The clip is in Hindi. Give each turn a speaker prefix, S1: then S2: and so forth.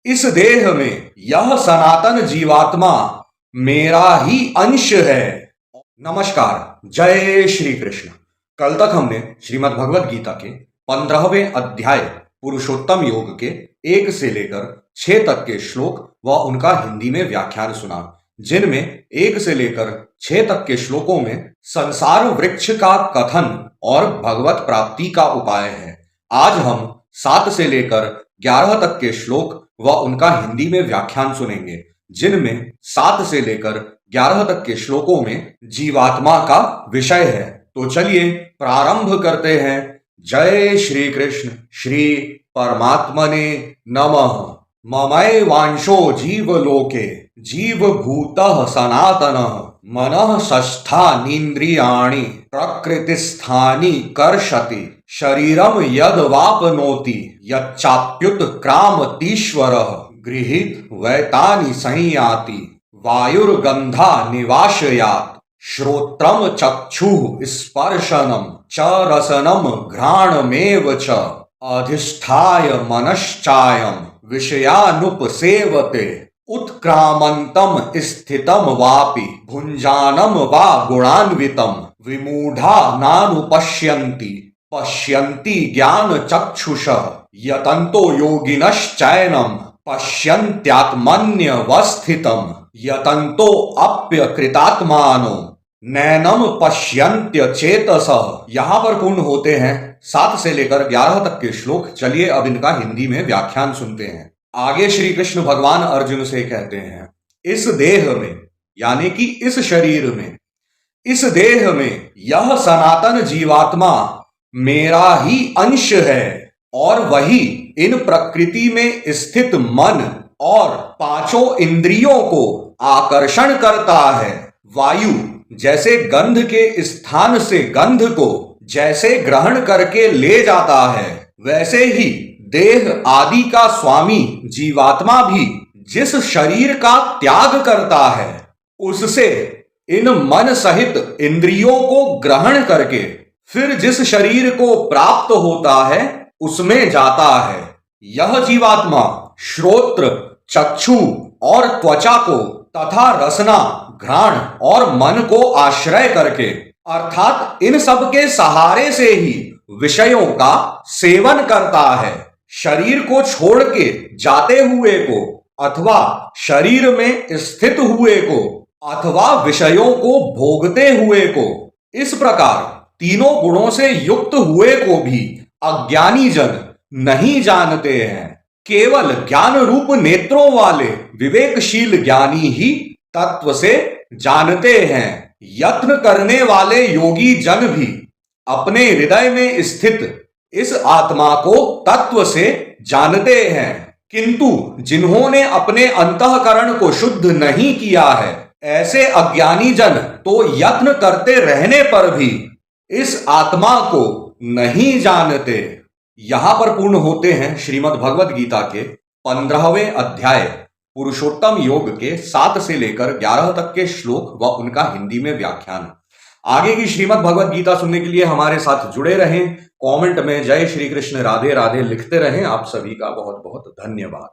S1: इस देह में यह सनातन जीवात्मा मेरा ही अंश है। नमस्कार, जय श्री कृष्ण। कल तक हमने श्रीमद् भगवद गीता के 15वें अध्याय पुरुषोत्तम योग के 1 से लेकर 6 तक के श्लोक व उनका हिंदी में व्याख्यान सुना, जिनमें 1 से लेकर 6 तक के श्लोकों में संसार वृक्ष का कथन और भगवत प्राप्ति का उपाय है। आज हम 7 से लेकर 11 तक के श्लोक व उनका हिंदी में व्याख्यान सुनेंगे, जिनमें 7 से लेकर 11 तक के श्लोकों में जीवात्मा का विषय है। तो चलिए प्रारंभ करते हैं। जय श्री कृष्ण। श्री परमात्मने नमः। ममै वांशो जीवलोके जीवभूतः सनातनः मनः षष्ठानीन्द्रियाणि प्रकृतिस्थानि कर्षति शरीरम यद वापनोति यच्चाप्युत क्रामतीश्वरः गृहीत वैतानि संयाति वायुर्गंधा निवाशयात् श्रोत्रम चक्षुः स्पर्शनम च रसनम घ्राणमेव च अधिष्ठाय मनश्चायं विषयानुपसेवते उत्क्रामंतम स्थितम वापि भुंजानम वा गुणान्वितम विमूढ़ा नानुपश्यन्ति पश्यन्ति ज्ञान चक्षुषः यतन्तो योगिनश्चैनम पश्यन्त्यात्मन्यवस्थितम् यतन्तो अप्यकृतात्मानो नैनम पश्यन्त्यचेतसः। यहाँ पर पूर्ण होते हैं 7 से लेकर 11 तक के श्लोक। चलिए अब इनका हिंदी में व्याख्यान सुनते हैं। आगे श्री कृष्ण भगवान अर्जुन से कहते हैं, इस देह में यानी कि इस शरीर में, इस देह में यह सनातन जीवात्मा मेरा ही अंश है और वही इन प्रकृति में स्थित मन और 5 इंद्रियों को आकर्षण करता है। वायु जैसे गंध के स्थान से गंध को जैसे ग्रहण करके ले जाता है, वैसे ही देह आदि का स्वामी जीवात्मा भी जिस शरीर का त्याग करता है, उससे इन मन सहित इंद्रियों को ग्रहण करके फिर जिस शरीर को प्राप्त होता है उसमें जाता है। यह जीवात्मा श्रोत्र, चक्षु और त्वचा को तथा रसना, घ्राण और मन को आश्रय करके अर्थात इन सब के सहारे से ही विषयों का सेवन करता है। शरीर को छोड़ के जाते हुए को अथवा शरीर में स्थित हुए को अथवा विषयों को भोगते हुए को, इस प्रकार तीनों गुणों से युक्त हुए को भी अज्ञानी जन नहीं जानते हैं। केवल ज्ञान रूप नेत्रों वाले विवेकशील ज्ञानी ही तत्व से जानते हैं। यत्न करने वाले योगी जन भी अपने हृदय में स्थित इस आत्मा को तत्व से जानते हैं, किंतु जिन्होंने अपने अंतःकरण को शुद्ध नहीं किया है, ऐसे अज्ञानी जन तो यत्न करते रहने पर भी इस आत्मा को नहीं जानते। यहां पर पूर्ण होते हैं श्रीमद् भगवद गीता के 15वें अध्याय पुरुषोत्तम योग के 7 से लेकर 11 तक के श्लोक व उनका हिंदी में व्याख्यान। आगे की श्रीमद् भगवद गीता सुनने के लिए हमारे साथ जुड़े रहें। कमेंट में जय श्री कृष्ण, राधे राधे लिखते रहें। आप सभी का बहुत बहुत धन्यवाद।